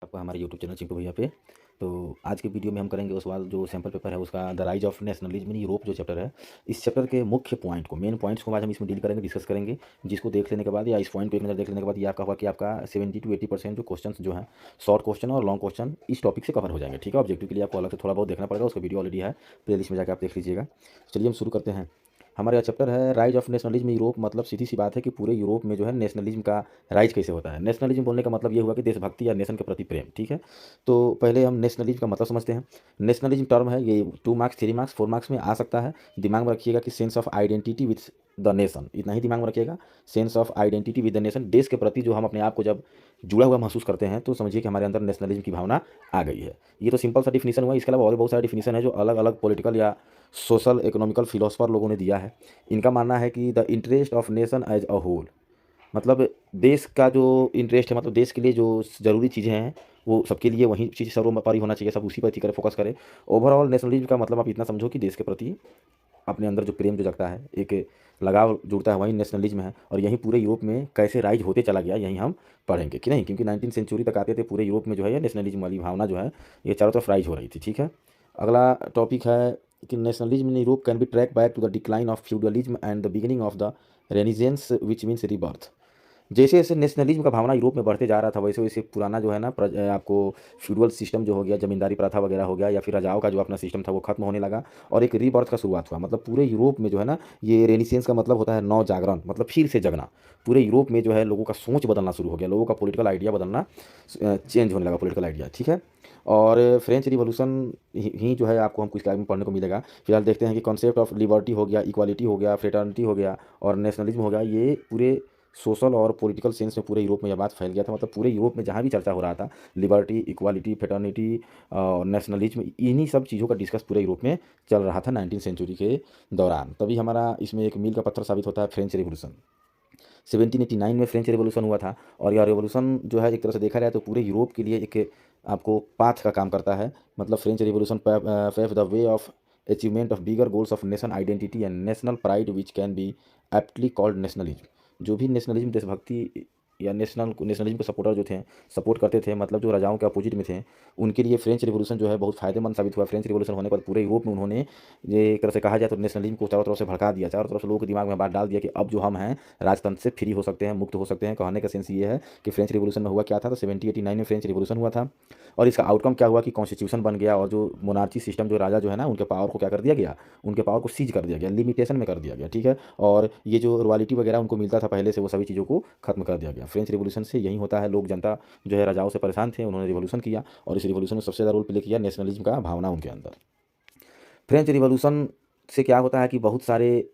आपका हमारे YouTube channel Chintu भैया पे। तो आज के वीडियो में हम करेंगे उस सवाल जो सैम्पल पेपर है उसका the rise of nationalism in Europe जो चैप्टर है। इस चैप्टर के मुख्य पॉइंट को मेन पॉइंट्स को आज हम इसमें डील करेंगे, डिस्कस करेंगे, जिसको देख लेने के बाद या इस पॉइंट को एक नज़र देख लेने के बाद ये आपका होगा कि आपका 70 to 80% जो क्वेश्चन जो है शॉर्ट क्वेश्चन और लॉन्ग क्वेश्चन इस टॉपिक से कवर हो जाएंगे। ठीक है, ऑब्जेक्टिव के लिए आपको अलग से थोड़ा बहुत देखना पड़ेगा, उसका वीडियो ऑलरेडी है, प्लेलिस्ट में जाकर आप देख लीजिएगा। चलिए हम शुरू करते हैं। हमारा चैप्टर है राइज ऑफ नेशनलिज्म यूरोप। मतलब सीधी सी बात है कि पूरे यूरोप में जो है नेशनलिज्म का राइज कैसे होता है। नेशनलिज्म बोलने का मतलब ये हुआ कि देशभक्ति या नेशन के प्रति प्रेम। ठीक है, तो पहले हम नेशनलिज्म का मतलब समझते हैं। नेशनलिज्म टर्म है, ये 2 मार्क्स 3 मार्क्स 4 मार्क्स में आ सकता है। दिमाग में रखिएगा कि sense of identity with the nation, इतना ही दिमाग में रखिएगा। Sense of identity with the nation, देश के प्रति जो हम अपने आप को जब जुड़ा हुआ महसूस करते हैं तो समझिए कि हमारे अंदर नेशनलिज्म की भावना आ गई है। ये तो सिंपल सा डिफिनीशन हुआ, इसके अलावा और बहुत सारा डिफिनीशन है जो अलग अलग पॉलिटिकल या सोशल इकोनॉमिकल फिलोसफर लोगों ने दिया है। इनका मानना है कि the interest of nation as a whole, मतलब देश का जो इंटरेस्ट है, मतलब देश के लिए जो ज़रूरी चीज़ें हैं वो सबके लिए वही चीज़ सर्वोपरि होना चाहिए, सब उसी पर ही करें, फोकस करें। ओवरऑल नेशनलिज्म का मतलब आप इतना समझो कि देश के प्रति अपने अंदर जो प्रेम जो जगता है, एक लगाव जुड़ता है, वही नेशनलिज्म है। और यही पूरे यूरोप में कैसे राइज होते चला गया यही हम पढ़ेंगे कि नहीं, क्योंकि 19वीं सेंचुरी तक आते थे पूरे यूरोप में जो है ये नेशनलिज्म वाली भावना जो है ये चारों तरफ राइज हो रही थी। ठीक है, अगला टॉपिक है कि nationalism in Europe can be track back to the decline of feudalism and the beginning of the renaissance which means rebirth. जैसे जैसे नेशनलिज्म का भावना यूरोप में बढ़ते जा रहा था वैसे वैसे पुराना जो है ना आपको फ्यूडल सिस्टम जो हो गया, जमींदारी प्रथा वगैरह हो गया, या फिर राजाओं का जो अपना सिस्टम था वो खत्म होने लगा और एक रीबर्थ का शुरुआत हुआ। मतलब पूरे यूरोप में जो है ना, ये रेनिसेंस का मतलब होता है नव जागरण, मतलब फिर से जगना। पूरे यूरोप में जो है लोगों का सोच बदलना शुरू हो गया, लोगों का पॉलिटिकल आइडिया बदलना, चेंज होने लगा पॉलिटिकल आइडिया। ठीक है, और फ्रेंच रिवॉल्यूशन ही जो है आपको हम कुछ टाइम में पढ़ने को मिलेगा। फिलहाल देखते हैं कि कॉन्सेप्ट ऑफ लिबर्टी हो गया, इक्वालिटी हो गया, फ्रेटर्निटी हो गया और नेशनलिज्म हो गया, ये पूरे सोशल और पॉलिटिकल सेंस में पूरे यूरोप में यह बात फैल गया था। मतलब पूरे यूरोप में जहाँ भी चर्चा हो रहा था, लिबर्टी, इक्वालिटी, फ्रेटर्निटी और नेशनलिज्म, इन्हीं सब चीज़ों का डिस्कस पूरे यूरोप में चल रहा था 19वीं सेंचुरी के दौरान। तभी हमारा इसमें एक मील का पत्थर साबित होता है फ्रेंच रिवॉल्यूशन। 1789 में फ्रेंच रिवॉल्यूशन हुआ था और यह रिवॉल्यूशन जो है एक तरह से देखा जाए तो पूरे यूरोप के लिए एक आपको पाथ का काम करता है। मतलब French revolution pave the way of achievement of bigger goals of nation identity and national pride which can be aptly called nationalism. जो भी नेशनलिज्म, देशभक्ति या नेशनलिज्म के सपोर्टर जो थे, सपोर्ट करते थे, मतलब जो राजाओं के अपोजिट में थे, उनके लिए फ्रेंच रिवॉल्यूशन जो है बहुत फायदेमंद साबित हुआ। फ्रेंच रिवॉल्यूशन होने के बाद पूरे यूरोप में उन्होंने, ये एक तरह से कहा जाए तो नेशनलिज्म को चारों तरफ से भड़का दिया, चारों तरफ से लोगों के दिमाग में बात डाल दिया कि अब जो हम हैं राजतंत्र से फ्री हो सकते हैं, मुक्त हो सकते हैं। कहने का सेंस ये है कि फ्रेंच रिवॉल्यूशन में हुआ क्या था, तो 1789 में फ्रेंच रिवॉल्यूशन हुआ था और इसका आउटकम क्या हुआ कि कॉन्स्टिट्यूशन बन गया और जो मोनार्ची सिस्टम, जो राजा जो है ना, उनके पावर को क्या कर दिया गया, उनके पावर को सीज कर दिया गया, लिमिटेशन में कर दिया गया। ठीक है, और ये जो रॉयल्टी वगैरह उनको मिलता था पहले से, वो सभी चीज़ों को खत्म कर दिया गया। फ्रेंच रिवॉल्यूशन से यही होता है, लोग, जनता जो है राजाओं से परेशान थे, उन्होंने रिवॉल्यूशन किया और इस रिवॉल्यूशन में सबसे ज़्यादा रोल प्ले किया नेशनलिज्म का भावना उनके अंदर। फ्रेंच रिवॉल्यूशन से क्या होता है कि बहुत सारे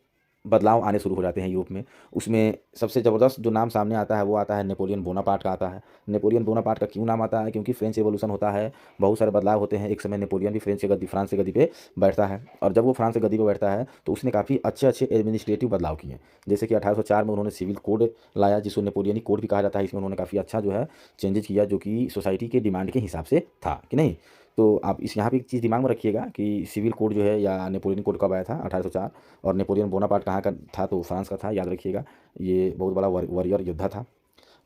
बदलाव आने शुरू हो जाते हैं यूरोप में। उसमें सबसे ज़बरदस्त जो नाम सामने आता है वो आता है नेपोलियन बोनापार्ट का आता है। नेपोलियन बोनापार्ट का क्यों नाम आता है, क्योंकि फ्रेंच रिवॉल्यूशन होता है, बहुत सारे बदलाव होते हैं। एक समय नेपोलियन भी फ्रांस से गद्दी पे बैठता है और जब वो फ्रांस से गद्दी पे बैठता है तो उसने काफ़ी अच्छे अच्छे एडमिनिस्ट्रेटिव बदलाव किए। जैसे कि 1804 में उन्होंने सिविल कोड लाया, जिसको नेपोलियनी कोड भी कहा जाता है। इसमें उन्होंने काफ़ी अच्छा जो है चेंजेज किया, जो कि सोसाइटी के डिमांड के हिसाब से था कि नहीं। तो आप इस यहाँ पे एक चीज़ दिमाग में रखिएगा कि सिविल कोड जो है या नेपोलियन कोड कब आया था, 1804। और नेपोलियन बोनापार्ट कहाँ का था, तो फ्रांस का था, याद रखिएगा। ये बहुत बड़ा वॉरियर योद्धा था।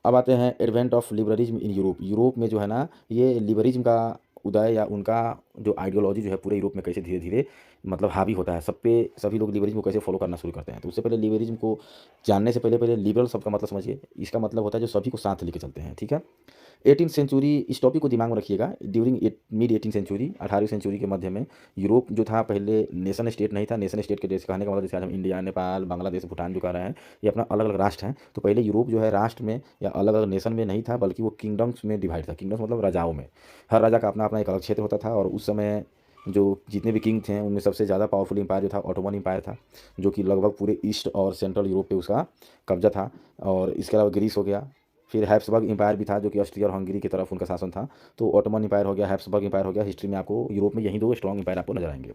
अब आते हैं advent of liberalism in Europe. Europe में जो है ना, ये लिबरलिज्म का उदय या उनका जो आइडियोलॉजी जो है पूरे यूरोप में कैसे धीरे धीरे मतलब हावी होता है, सब पे सभी लोग लिबरलिज्म को कैसे फॉलो करना शुरू करते हैं। तो उससे पहले लिबरलिज्म को जानने से पहले पहले लिबरल शब्द का मतलब समझिए। इसका मतलब होता है जो सभी को साथ लेके चलते हैं। ठीक है, 18th सेंचुरी, इस टॉपिक को दिमाग में रखिएगा। ड्यूरिंग मिड 18th सेंचुरी, 18वीं सेंचुरी के मध्य में यूरोप जो था पहले नेशन स्टेट नहीं था। नेशन स्टेट के जैसे कहने का मतलब जैसे आज हम इंडिया, नेपाल, बांग्लादेश, भूटान जो कह रहे हैं, ये अपना अलग अलग राष्ट्र हैं। तो पहले यूरोप जो है राष्ट्र में या अलग अलग नेशन में नहीं था, बल्कि वो किंगडम्स में डिवाइड था। किंगडम्स मतलब राजाओं में, हर राजा का अपना अपना एक अलग क्षेत्र होता था। और उस समय जो जितने भी किंग थे उनमें सबसे ज़्यादा पावरफुल एम्पायर जो था ऑटोमन एम्पायर था, जो कि लगभग पूरे ईस्ट और सेंट्रल यूरोप पे उसका कब्जा था। और इसके अलावा ग्रीस हो गया, फिर हैब्सबर्ग एम्पायर भी था जो कि ऑस्ट्रिया और हंगरी की तरफ उनका शासन था। तो ऑटोमन एम्पायर हो गया, हैब्सबर्ग एम्पायर हो गया। हिस्ट्री में आपको यूरोप में यही दो स्ट्रॉन्ग एम्पायर आपको नजर आएंगे।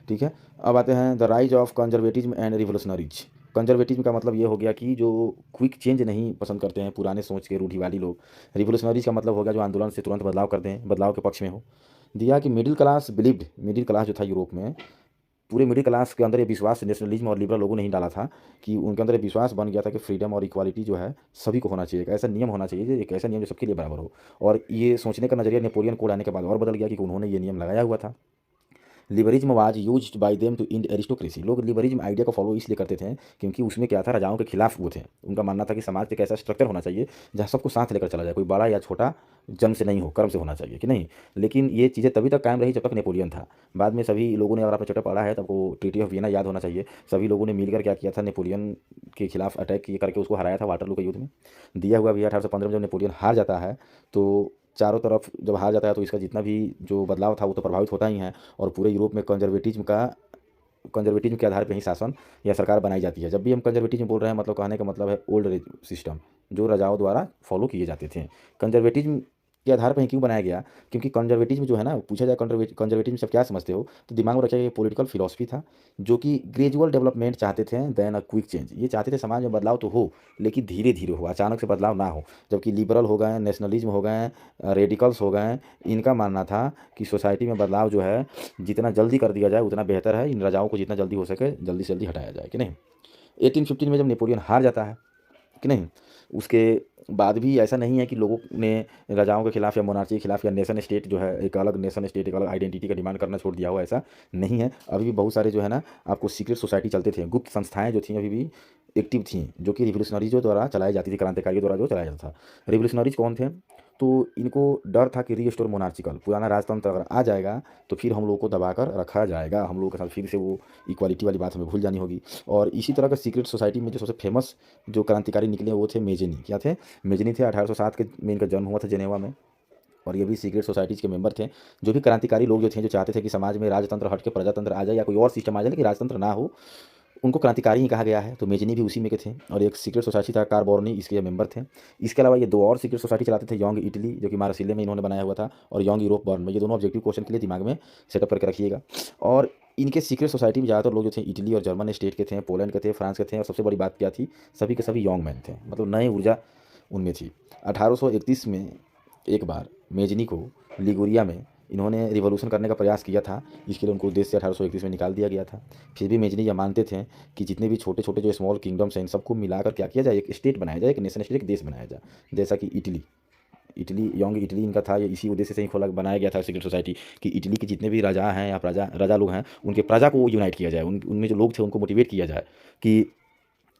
ठीक है, अब आते हैं the rise of conservatism and revolutionaries. Conservatism का मतलब ये हो गया कि जो क्विक चेंज नहीं पसंद करते हैं, पुराने सोच के रूढ़िवादी लोग। रिवोल्यूशनरीज का मतलब हो गया जो आंदोलन से तुरंत बदलाव करते हैं, बदलाव के पक्ष में हो। दिया कि middle class believed, middle class जो था यूरोप में पूरे मिडिल क्लास के अंदर ये विश्वास नेशनलिज्म और लिबरल लोगों ने ही डाला था कि उनके अंदर ये विश्वास बन गया था कि फ्रीडम और इक्वालिटी जो है सभी को होना चाहिए, एक ऐसा नियम होना चाहिए, एक ऐसा नियम जो सबके लिए बराबर हो। और ये सोचने का नज़रिया नेपोलियन कोड आने के बाद और बदल गया कि उन्होंने ये नियम लगाया हुआ था। Liberalism was used by them to end aristocracy. लोग लिबरिज्म आइडिया को फॉलो इसलिए करते थे क्योंकि उसमें क्या था, राजाओं के खिलाफ वो थे। उनका मानना था कि समाज एक ऐसा स्ट्रक्चर होना चाहिए जहाँ सबको साथ लेकर चला जाए, कोई बड़ा या छोटा जन्म से नहीं हो, कर्म से होना चाहिए कि नहीं। लेकिन ये चीज़ें तभी तक कायम रही जब तक नेपोलियन था। बाद में सभी लोगों ने, अगर आपने चैप्टर पढ़ा है तो आपको ट्रीटी ऑफ वियना याद होना चाहिए। सभी लोगों ने मिलकर क्या किया था, नेपोलियन के खिलाफ अटैक किए करके उसको हराया था वाटरलू के युद्ध में। दिया हुआ भी 1815 में जब नेपोलियन हार जाता है तो चारों तरफ जब हार जाता है तो इसका जितना भी जो बदलाव था वो तो प्रभावित होता ही है। और पूरे यूरोप में कंजर्वेटिज्म के आधार पर ही शासन या सरकार बनाई जाती है। जब भी हम कंजर्वेटिज्म बोल रहे हैं, मतलब कहने का मतलब है ओल्ड सिस्टम जो राजाओं द्वारा फॉलो किए जाते थे। कंजर्वेटिज्म के आधार पर ही क्यों बनाया गया, क्योंकि कंजर्वेटिज्म जो है ना, पूछा जाए कंजर्वेटिज्म से आप क्या समझते हो, तो दिमाग में रखा ये पॉलिटिकल फिलॉसफी था जो कि ग्रेजुअल डेवलपमेंट चाहते थे देन अ क्विक चेंज। ये चाहते थे समाज में बदलाव तो हो लेकिन धीरे धीरे हो, अचानक से बदलाव ना हो। जबकि लिबरल हो गए, नेशनलिज्म हो गए, रेडिकल्स हो गए, इनका मानना था कि सोसाइटी में बदलाव जो है जितना जल्दी कर दिया जाए उतना बेहतर है, इन राजाओं को जितना जल्दी हो सके जल्दी से जल्दी हटाया जाए कि नहीं। 1815 में जब नेपोलियन हार जाता है कि नहीं, उसके बाद भी ऐसा नहीं है कि लोगों ने राजाओं के खिलाफ या मोनार्ची के खिलाफ या नेशन स्टेट जो है, एक अलग नेशन स्टेट, एक अलग आइडेंटिटी का डिमांड करना छोड़ दिया हो, ऐसा नहीं है। अभी भी बहुत सारे जो है ना, आपको सीक्रेट सोसाइटी चलते थे, गुप्त संस्थाएं जो थी अभी भी एक्टिव थी, जो कि रिवोल्यूशनरीजों द्वारा चलाई जाती थी, क्रांतिकारियों द्वारा जो चलाया जाता था। रिवोल्यूशनरीज कौन थे, तो इनको डर था कि रीस्टोर मोनार्चिकल पुराना राजतंत्र अगर आ जाएगा तो फिर हम लोगों को दबाकर रखा जाएगा, हम लोगों के साथ फिर से वो इक्वालिटी वाली बात हमें भूल जानी होगी। और इसी तरह का सीक्रेट सोसाइटी में जो सबसे फेमस जो क्रांतिकारी निकले वो थे मेजेनी। क्या थे? मेजेनी थे। 1807 के में इनका जन्म हुआ था जेनेवा में। और ये भी सीक्रेट सोसाइटीज़ के मेंबर थे। जो भी क्रांतिकारी लोग जो थे, जो चाहते थे कि समाज में राजतंत्र हट के प्रजातंत्र आ जाए या कोई और सिस्टम आ जाए लेकिन राजतंत्र ना हो, उनको क्रांतिकारी ही कहा गया है। तो मेजनी भी उसी में के थे। और एक सीक्रेट सोसाइटी था कार्बोनी, इसके ये मेंबर थे। इसके अलावा ये दो और सीक्रेट सोसाइटी चलाते थे, यंग इटली जो कि मार्सिले में इन्होंने बनाया हुआ था, और यंग यूरोप बर्न में। ये दोनों ऑब्जेक्टिव क्वेश्चन के लिए दिमाग में सेटअप करके रखिएगा। और इनके सीक्रेट सोसाइटी में ज़्यादातर लोग जो थे इटली और जर्मन स्टेट के थे, पोलैंड के थे, फ्रांस के थे। और सबसे बड़ी बात क्या थी, सभी के सभी यंग मैन थे, मतलब नए ऊर्जा उनमें थी। 1831 में एक बार मेजनी को लिगुरिया में इन्होंने रिवॉल्यूशन करने का प्रयास किया था। इसके लिए उनको देश से 1831 में निकाल दिया गया था। फिर भी मेजनी यह मानते थे कि जितने भी छोटे छोटे जो स्मॉल किंगडम्स हैं इन सबको मिलाकर क्या किया जाए, एक स्टेट बनाया जाए, एक नेशन स्टेट, एक देश बनाया जाए। जैसा कि इटली यंग इटली इनका था। ये इसी उद्देश्य से ही खोला बनाया गया था सीक्रेट सोसाइटी, कि इटली के जितने भी राजा हैं या राजा लोग हैं, उनके प्रजा को यूनाइट किया जाए, उनमें जो लोग थे उनको मोटिवेट किया जाए कि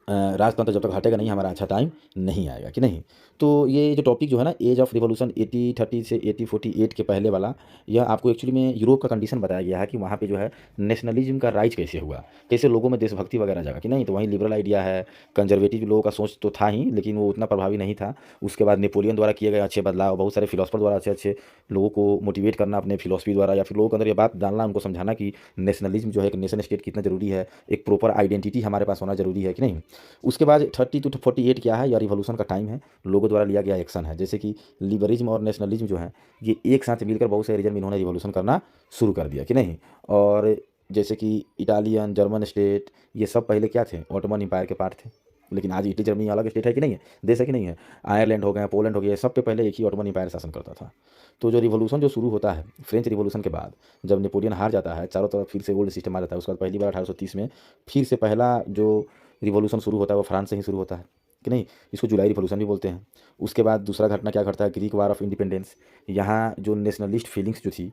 राजतंत्र जब तक हटेगा नहीं हमारा अच्छा टाइम नहीं आएगा कि नहीं। तो ये जो टॉपिक जो है ना, एज ऑफ रिवॉल्यूशन 1830 से 1848 के पहले वाला, यह आपको एक्चुअली में यूरोप का कंडीशन बताया गया है कि वहाँ पे जो है नेशनलिज्म का राइज कैसे हुआ, कैसे लोगों में देशभक्ति वगैरह जगा कि नहीं। तो वहीं लिबरल आइडिया है, कंजर्वेटिव लोगों का सोच तो था ही लेकिन वो उतना प्रभावी नहीं था। उसके बाद नेपोलियन द्वारा किए गए अच्छे बदलाव, बहुत सारे फिलोसफर द्वारा अच्छे अच्छे लोगों को मोटिवेट करना अपने फिलोसफी द्वारा, या फिर लोगों के अंदर ये बात डालना, उनको समझाना कि नेशनलिज्म जो है, एक नेशन स्टेट कितना जरूरी है, एक प्रॉपर आइडेंटिटी हमारे पास होना जरूरी है कि नहीं। उसके बाद 30 to 48 क्या है, या रिवॉल्यूशन का टाइम है, लोगों द्वारा लिया गया एक्शन है। जैसे कि लिबरिज्म और नेशनलिज्म जो है ये एक साथ मिलकर बहुत से रीजन में इन्होंने रिवॉल्यूशन करना शुरू कर दिया कि नहीं। और जैसे कि इटालियन, जर्मन स्टेट, ये सब पहले क्या थे, ऑटोमन एम्पायर के पार्ट थे। लेकिन आज इटली जर्मनी अलग स्टेट है कि नहीं है, देश है कि नहीं है। आयरलैंड हो गया, पोलैंड हो गया, सब पे पहले एक ही ऑटोमन एम्पायर शासन करता था। तो जो रिवॉल्यूशन जो शुरू होता है फ्रेंच रिवॉल्यूशन के बाद, जब नेपोलियन हार जाता है, चारों तरफ फिर से ओल्ड सिस्टम आ जाता है। उसके बाद पहली बार 1830 में फिर से पहला जो रिवॉल्यूशन शुरू होता है वो फ्रांस से ही शुरू होता है कि नहीं। इसको जुलाई रिवॉल्यूशन भी बोलते हैं। उसके बाद दूसरा घटना क्या घटता है, ग्रीक वार ऑफ इंडिपेंडेंस। यहाँ जो नेशनलिस्ट फीलिंग्स जो थी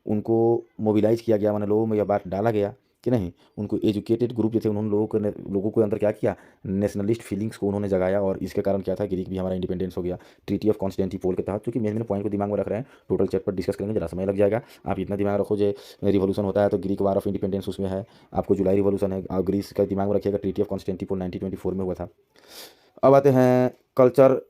उनको मोबिलाइज किया गया, मैंने लोगों में यह बात डाला गया कि नहीं। उनको एजुकेटेड ग्रुप जो थे उन्होंने लोगों के अंदर क्या किया, नेशनलिस्ट फीलिंग्स को उन्होंने जगाया। और इसके कारण क्या था, ग्रीक भी हमारा इंडिपेंडेंस हो गया ट्रीटी ऑफ कॉन्स्टेंटिनोपल के तहत। क्योंकि मेन पॉइंट को दिमाग में रख रहे हैं, टोटल चैप्टर डिस्कस करेंगे, जरा समय लग जाएगा। आप इतना दिमाग रखो, जो रिवॉल्यूशन होता है तो ग्रीक वार ऑफ इंडिपेंडेंस उसमें है, आपको जुलाई रिवॉल्यूशन है, और ग्रीस का दिमाग में रखिएगा, ट्रीटी ऑफ कॉन्स्टेंटिनोपल 1924 में हुआ था। अब आते हैं culture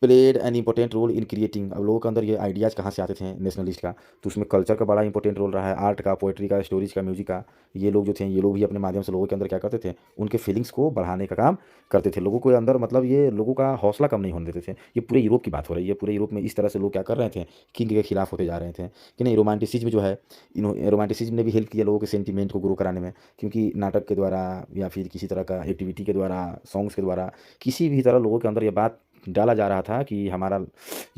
played an important role in creating. अब लोगों के अंदर ये आइडियाज़ कहाँ से आते थे नेशनलिस्ट का, तो उसमें कल्चर का बड़ा इंपॉर्टेंट रोल रहा है, आर्ट का, पोएट्री का, स्टोरीज का, म्यूजिक का। ये लोग जो थे, ये लोग भी अपने माध्यम से लोगों के अंदर क्या करते थे, उनके फीलिंग्स को बढ़ाने का काम करते थे लोगों के अंदर। मतलब ये लोगों का हौसला कम नहीं होने देते थे। ये पूरे यूरोप की बात हो रही है। पूरे यूरोप में इस तरह से लोग क्या कर रहे थे, किंग के खिलाफ होते जा रहे थे कि नहीं। रोमांटिसिज्म जो है, रोमांटिसिज्म ने भी हेल्प किया लोगों के सेंटीमेंट को ग्रो कराने में, क्योंकि नाटक के द्वारा या फिर किसी तरह का एक्टिविटी के द्वारा, सॉन्ग्स के द्वारा, किसी भी तरह लोगों के अंदर ये बात डाला जा रहा था कि हमारा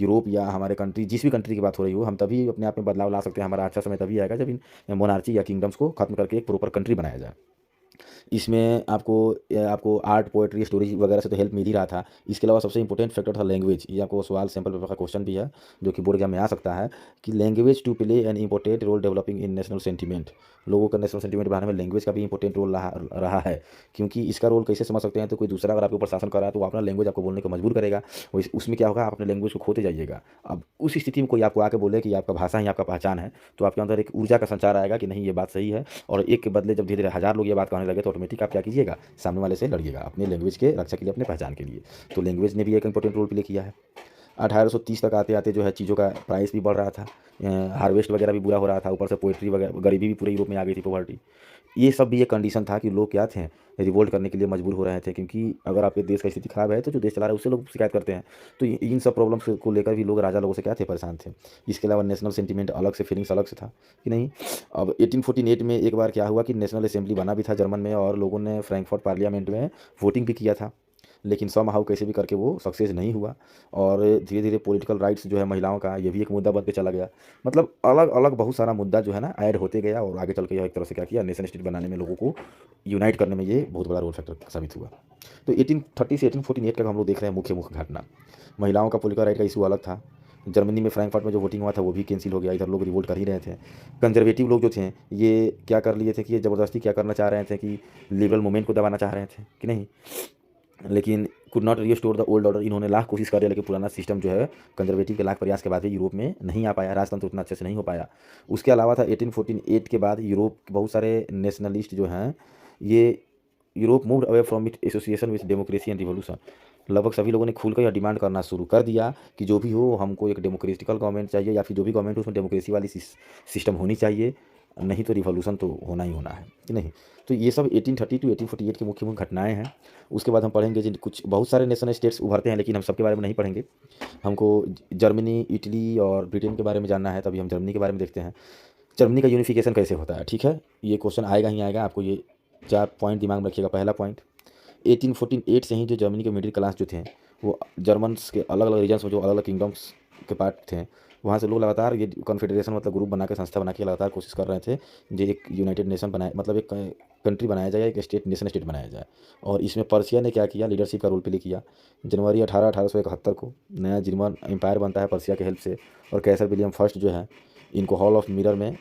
यूरोप या हमारे कंट्री, जिस भी कंट्री की बात हो रही हो, हम तभी अपने आप में बदलाव ला सकते हैं, हमारा अच्छा समय तभी आएगा जब इन मोनार्ची या किंगडम्स को खत्म करके एक प्रॉपर कंट्री बनाया जाए। इसमें आपको आर्ट, पोएट्री, स्टोरीज वगैरह से तो हेल्प मिल ही रहा था। इसके अलावा सबसे इंपॉर्टेंट फैक्टर था लैंग्वेज। ये आपको सवाल सैंपल पेपर का क्वेश्चन भी है जो कि बोर्ड एग्जाम में आ सकता है कि language to play an important role developing in national sentiment. लोगों का नेशनल सेंटिमेंट बढ़ाने में लैंग्वेज का भी इंपॉर्टेंट रोल रहा है। क्योंकि इसका रोल कैसे समझ सकते हैं, तो कोई दूसरा अगर आपके ऊपर शासन कर रहा है तो वो अपना लैंग्वेज आपको बोलने को मजबूर करेगा। उसमें क्या होगा, आप अपने लैंग्वेज को खोते जाइएगा। अब उस स्थिति में कोई आपको आके बोले कि आपका भाषा ही आपका पहचान है, तो आपके अंदर एक ऊर्जा का संचार आएगा कि नहीं, ये बात सही है। और एक के बदले जब धीरे धीरे हज़ार लोग ये बात कहने लगे तो ऑटोमेटिक आप क्या कीजिएगा, सामने वाले से लड़िएगा अपने लैंग्वेज के रक्षा के लिए, अपने पहचान के लिए। तो लैंग्वेज ने भी एक इंपॉर्टेंट रोल प्ले किया है। 1830 तक आते आते जो है चीज़ों का प्राइस भी बढ़ रहा था, हार्वेस्ट वगैरह भी बुरा हो रहा था, ऊपर से पोइट्री वगैरह, गरीबी भी पूरे यूरोप में आ गई थी, पॉवर्टी। ये सब भी एक कंडीशन था कि लोग क्या थे, रिवोल्ट करने के लिए मजबूर हो रहे थे। क्योंकि अगर आपके देश का स्थिति खराब है तो जो देश चला रहा है उससे लोग शिकायत करते हैं। तो इन सब प्रॉब्लम्स को लेकर भी लोग राजा लोगों से क्या थे, परेशान थे। इसके अलावा नेशनल सेंटिमेंट अलग से, फीलिंग्स अलग से था कि नहीं। अब 1848 में एक बार क्या हुआ कि नेशनल असेंबली बना भी था जर्मन में, और लोगों ने फ्रैंकफर्ट पार्लियामेंट में वोटिंग भी किया था। लेकिन समहाउ कैसे भी करके वो सक्सेस नहीं हुआ। और धीरे धीरे पॉलिटिकल राइट्स जो है महिलाओं का, ये भी एक मुद्दा बन के चला गया। मतलब अलग अलग बहुत सारा मुद्दा जो है ना ऐड होते गया, और आगे चल के यह एक तरह से क्या किया, नेशन स्टेट बनाने में, लोगों को यूनाइट करने में ये बहुत बड़ा रोल फैक्टर साबित हुआ। तो 1830 से 1848 का हम लोग देख रहे हैं मुख्य घटना। महिलाओं का पॉलिटिकल राइट का इशू अलग था। जर्मनी में फ्रैंकफर्ट में जो वोटिंग हुआ था वो भी कैंसिल हो गया। इधर लोग रिवोल्ट कर ही रहे थे। कंजर्वेटिव लोग जो थे ये क्या कर लिए थे कि ये ज़बरदस्ती क्या करना चाह रहे थे कि लिबरल मूवमेंट को दबाना चाह रहे थे कि नहीं। लेकिन could not restore the old order. इन्होंने लाख कोशिश कर लिया, लेकिन पुराना सिस्टम जो है कंजर्वेटिव के लाख प्रयास के बाद भी यूरोप में नहीं आ पाया, राजतंत्र उतना अच्छे से नहीं हो पाया। उसके अलावा था 1848 के बाद यूरोप के बहुत सारे नेशनलिस्ट जो हैं, ये Europe moved away from it association with democracy and revolution. लगभग सभी लोगों ने खुलकर यह डिमांड करना शुरू कर दिया कि जो भी हो, हमको एक डेमोक्रेटिकल गवर्नमेंट चाहिए, या फिर जो भी गवर्नमेंट हो उसमें डेमोक्रेसी वाली सिस्टम होनी चाहिए, नहीं तो रिवॉल्यूशन तो होना ही होना है कि नहीं। तो ये सब 1830 टू 1848 की मुख्य मुख्य घटनाएं हैं। उसके बाद हम पढ़ेंगे जिन कुछ बहुत सारे नेशन स्टेट्स उभरते हैं, लेकिन हम सबके बारे में नहीं पढ़ेंगे। हमको जर्मनी, इटली और ब्रिटेन के बारे में जानना है, तभी हम जर्मनी के बारे में देखते हैं। जर्मनी का यूनिफिकेशन कैसे होता है, ठीक है, ये क्वेश्चन आएगा ही आएगा। आपको ये 4 पॉइंट दिमाग में रखिएगा। पहला पॉइंट, 1848 से ही जो जर्मनी के मिडिल क्लास जो थे, वो जर्मन्स के अलग अलग रीजन्स में जो अलग अलग किंगडम्स के पार्ट थे, वहाँ से लोग लगातार ये कॉन्फेडरेशन मतलब ग्रुप बना के, संस्था बना के लगातार कोशिश कर रहे थे जो एक यूनाइटेड नेशन बनाए, मतलब एक कंट्री बनाया जाए, एक स्टेट, नेशन स्टेट बनाया जाए। और इसमें पर्सिया ने क्या किया, लीडरशिप का रोल प्ले किया। जनवरी 1871 को नया जर्मन एम्पायर बनता है पर्सिया के हेल्प से। और कैसर विलियम फर्स्ट जो है, इनको हॉल ऑफ मिरर में,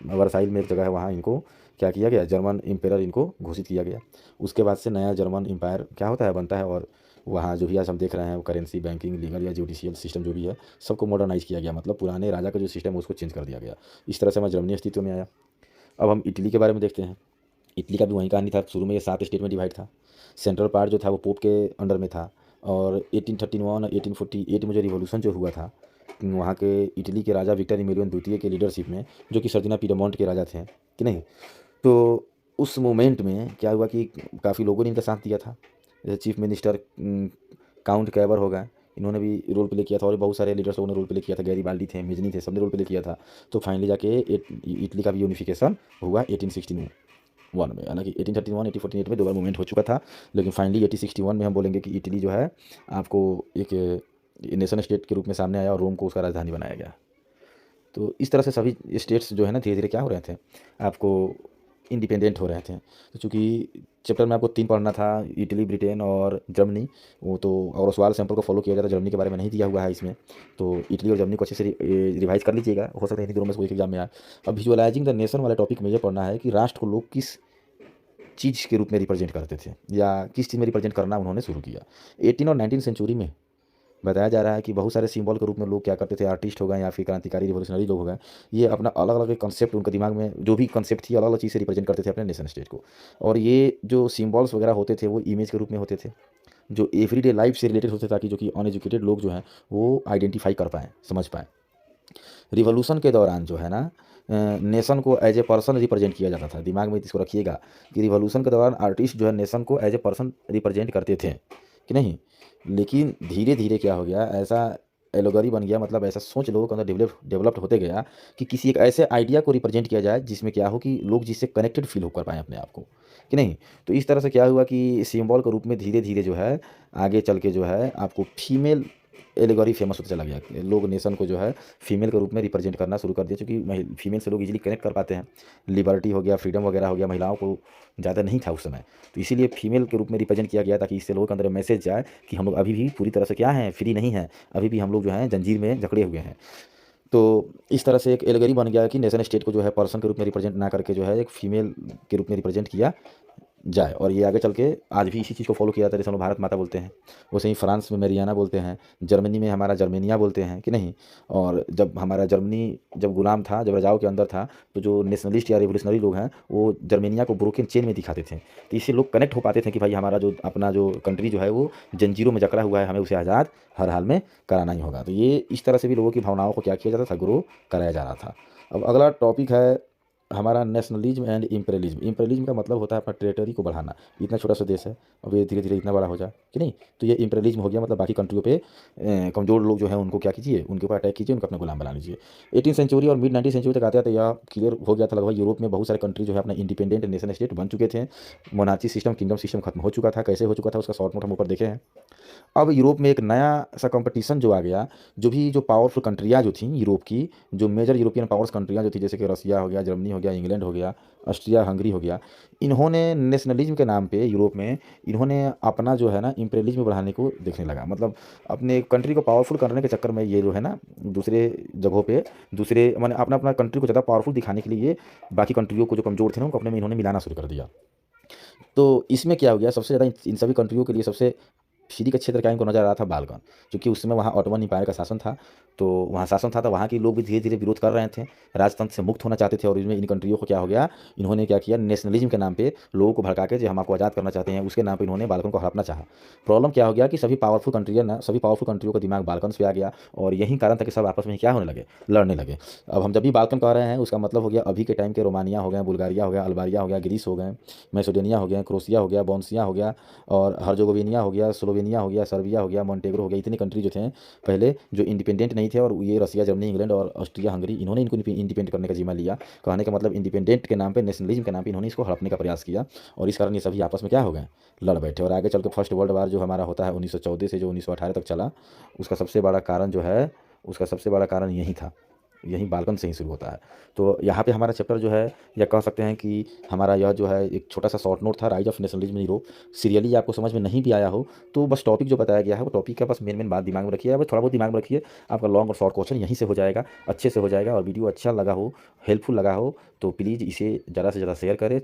वर्साइल में एक जगह है, वहाँ इनको क्या किया गया, जर्मन एम्पायर इनको घोषित किया गया। उसके बाद से नया जर्मन एम्पायर क्या होता है, बनता है। और वहाँ जो भी आज हम देख रहे हैं वो करेंसी, बैंकिंग, लीगल या जुडिशियल सिस्टम जो भी है, सबको मॉडर्नाइज किया गया। मतलब पुराने राजा का जो सिस्टम है उसको चेंज कर दिया गया। इस तरह से हमारा जर्मनी अस्तित्व में आया। अब हम इटली के बारे में देखते हैं। इटली का भी वही कहानी था। शुरू में ये 7 स्टेट में डिवाइड था। सेंट्रल पार्ट जो था वो पोप के अंडर में था। और 1831 और 1848 में जो रिवॉल्यूशन जो हुआ था, वहाँ के इटली के राजा विक्टर इमेलियन द्वितीय के लीडरशिप में, जो कि सर्दिना पीडमोंट के राजा थे कि नहीं। तो उस मोमेंट में क्या हुआ कि काफ़ी लोगों ने इनका साथ दिया था। जैसे चीफ मिनिस्टर काउंट कैवर हो गए, इन्होंने भी रोल प्ले किया था। और बहुत सारे लीडर्स ने रोल प्ले किया था, गैरीबाल्डी थे, मेजनी थे, सबने रोल प्ले किया था। तो फाइनली जाके इटली का भी यूनिफिकेशन हुआ 1861 में। हालांकि 1831, 1848 में 2 बार मूवमेंट हो चुका था, लेकिन फाइनली 1861 में हम बोलेंगे कि इटली जो है आपको एक नेशन स्टेट के रूप में सामने आया और रोम को उसका राजधानी बनाया गया। तो इस तरह से सभी स्टेट्स जो है ना धीरे धीरे क्या हो रहे थे, आपको इंडिपेंडेंट हो रहे थे। तो चूँकि चैप्टर में आपको 3 पढ़ना था, इटली, ब्रिटेन और जर्मनी, वो तो और ओसवाल सैंपल को फॉलो किया जाता है। जर्मनी के बारे में नहीं दिया हुआ है इसमें, तो इटली और जर्मनी को अच्छे से रिवाइज कर लीजिएगा। हो सकता है इन दोनों में से कोई एक एग्जाम में आए। अब विजुअलाइजिंग द नेशन वाले टॉपिक में ये पढ़ना है कि राष्ट्र को लोग किस चीज़ के रूप में रिप्रेजेंट करते थे, या किस चीज़ में रिप्रेजेंट करना उन्होंने शुरू किया। 18 और 19 सेंचुरी में बताया जा रहा है कि बहुत सारे सिंबल के रूप में लोग क्या करते थे, आर्टिस्ट हो गए या फिर क्रांतिकारी रिवोल्यूशनरी लोग हो गए, ये अपना अलग अलग कॉन्सेप्ट, उनके दिमाग में जो भी कॉन्सेप्ट थी, अलग अलग चीज़ से रिप्रेजेंट करते थे अपने नेशन स्टेट को। और ये जो सिंबल्स वगैरह होते थे वो इमेज के रूप में होते थे, जो एवरीडे लाइफ से रिलेटेड होते, ताकि जो कि अनएजुकेटेड लोग जो हैं वो आइडेंटिफाई कर पाएँ, समझ पाएँ। रिवॉल्यूशन के दौरान जो है ना नेशन को एज ए पर्सन रिप्रेजेंट किया जाता था। दिमाग में इसको रखिएगा कि रिवॉल्यूशन के दौरान आर्टिस्ट जो है नेशन को एज ए पर्सन रिप्रेजेंट करते थे कि नहीं। लेकिन धीरे धीरे क्या हो गया, ऐसा एलोगरी बन गया, मतलब ऐसा सोच लोगों के अंदर डेवलप्ड होते गया कि किसी एक ऐसे आइडिया को रिप्रेजेंट किया जाए जिसमें क्या हो कि लोग जिससे कनेक्टेड फील हो कर पाएँ अपने आप को, कि नहीं? तो इस तरह से क्या हुआ कि सिंबल के रूप में धीरे-धीरे जो है आगे चल के जो है आपको फीमेल एलेगोरी फेमस होता चला गया। लोग नेशन को जो है फीमेल के रूप में रिप्रेजेंट करना शुरू कर दिया, चूँकि फीमेल से लोग ईज़िली कनेक्ट कर पाते हैं। लिबर्टी हो गया, फ्रीडम वगैरह हो गया, महिलाओं को ज़्यादा नहीं था उस समय। तो इसीलिए फीमेल के रूप में रिप्रेजेंट किया गया ताकि इससे लोगों के अंदर मैसेज जाए कि हम लोग अभी भी पूरी तरह से क्या हैं, फ्री नहीं हैं। अभी भी हम लोग जो हैं जंजीर में जकड़े हुए हैं। तो इस तरह से एक एलेगरी बन गया कि नेशन स्टेट को जो है पर्सन के रूप में रिप्रेजेंट ना करके जो है एक फीमेल के रूप में रिप्रेजेंट किया जाए, और ये आगे चल के आज भी इसी चीज़ को फॉलो किया जाता है। जैसे हम लोग भारत माता बोलते हैं, वैसे ही फ्रांस में मैरियाना बोलते हैं, जर्मनी में हमारा जर्मेनिया बोलते हैं, कि नहीं? और जब हमारा जर्मनी जब गुलाम था, जब राजाओं के अंदर था, तो जो नेशनलिस्ट या रिवोल्यूशनरी लोग हैं, वो जर्मेनिया को ब्रोकन चेन में दिखाते थे। तो इससे लोग कनेक्ट हो पाते थे कि भाई हमारा जो अपना जो कंट्री जो है वो जंजीरों में जकड़ा हुआ है, हमें उसे आज़ाद हर हाल में कराना ही होगा। तो ये इस तरह से भी लोगों की भावनाओं को क्या किया जाता था, ग्रो कराया जा रहा था। अब अगला टॉपिक है हमारा नेशनलिज्म एंड इम्पेरियलिज्म। इम्पेरियलिज्म का मतलब होता है अपना टेरिटरी को बढ़ाना। इतना छोटा सा देश है, अब ये धीरे धीरे इतना बड़ा हो जाए, कि नहीं? तो ये इम्पेरियलिज्म हो गया, मतलब बाकी कंट्रियों पे कमज़ोर लोग जो हैं उनको क्या कीजिए, उनके ऊपर अटैक कीजिए, उनको अपना गुलाम बना लीजिए। 18वीं सेंचुरी और मिड 19वीं सेंचुरी तक आते आते यह क्लियर हो गया था लगभग। यूरोप में बहुत सारे कंट्री जो है अपना इंडिपेंडेंट नेशन स्टेट बन चुके थे। मोनार्ची सिस्टम, किंगडम सिस्टम खत्म हो चुका था। कैसे हो चुका था उसका शॉर्ट नोट हम ऊपर देखे हैं। अब यूरोप में एक नया सा कंपटीशन जो आ गया, जो पावरफुल कंट्रियाँ जो थीं यूरोप की, जो मेजर यूरोपियन पावर्स कंट्रियाँ जो थी, जैसे कि रसिया हो गया, जर्मनी हो गया, इंग्लैंड हो गया, ऑस्ट्रिया हंगरी हो गया, इन्होंने नेशनलिज्म के नाम पे यूरोप में इन्होंने अपना जो है ना इम्पेरियलिज्म बढ़ाने को देखने लगा। मतलब अपने कंट्री को पावरफुल करने के चक्कर में ये जो है ना दूसरे जगहों पे दूसरे माने अपना अपना कंट्री को ज़्यादा पावरफुल दिखाने के लिए ये बाकी कंट्रियों को जो कमज़ोर थे ना उनको अपने में इन्होंने मिलाना शुरू कर दिया। तो इसमें क्या हो गया, सबसे ज़्यादा इन सभी कंट्रियों के लिए सबसे फ्री का क्षेत्र क्या इनको नज़र आ रहा था, बाल्कन। क्योंकि उस समय वहाँ ऑटोमन एम्पायर का शासन था, तो वहाँ शासन था तो वहाँ के लोग भी धीरे-धीरे विरोध कर रहे थे, राजतंत्र से मुक्त होना चाहते थे, और इसमें इन कंट्रियों को क्या हो गया, इन्होंने क्या किया, नेशनलिज्म के नाम पे लोगों को भड़का के जो हम आपको आज़ाद करना चाहते हैं, उसके नाम पे इन्होंने बाल्कन को हड़पना चाहा। प्रॉब्लम क्या हो गया कि सभी पावरफुल कंट्रियों का दिमाग बाल्कन्स पे आ गया, और यही कारण था कि सब आपस में क्या होने लगे, लड़ने लगे। अब हम जब भी बाल्कन कह रहे हैं उसका मतलब हो गया अभी के टाइम के रोमानिया हो गए, बुल्गारिया हो गया, अल्बानिया हो गया, ग्रीस हो गए, मैसेडोनिया हो गया, क्रोएशिया हो गया, बोस्निया हो गया, और हर्जेगोविना हो गया, स्लोवेनिया हो गया, सर्बिया हो गया, मोंटेग्रो हो गया। इतने कंट्री जो थे पहले जो इंडिपेंडेंट नहीं थे, और ये रसिया, जर्मनी, इंग्लैंड और ऑस्ट्रिया हंगरी इन्होंने इनको इंडिपेंडेंट करने का जिम्मा लिया। कहने का मतलब इंडिपेंडेंट के नाम पे, नेशनलिज्म के नाम पे इन्होंने इसको हड़पने का प्रयास किया, और इस कारण ये सभी आपस में क्या हो गए, लड़ बैठे। और आगे चल के फर्स्ट वर्ल्ड वार जो हमारा होता है 1914 से जो 1918 तक चला, उसका सबसे बड़ा कारण जो है, उसका सबसे बड़ा कारण यही था, यही बाल्कन से ही शुरू होता है। तो यहाँ पे हमारा चैप्टर जो है, या कह सकते हैं कि हमारा यह जो है एक छोटा सा शॉर्ट नोट था, rise of nationalism in Europe. Serially आपको समझ में नहीं भी आया हो तो बस टॉपिक जो बताया गया है वो टॉपिक का बस मेन मेन बात दिमाग में रखिए, बस थोड़ा बहुत दिमाग में रखिए, आपका लॉन्ग और शॉर्ट क्वेश्चन यहीं से हो जाएगा, अच्छे से हो जाएगा। और वीडियो अच्छा लगा हो, हेल्पफुल लगा हो तो प्लीज़ इसे ज़्यादा से ज़्यादा शेयर करें।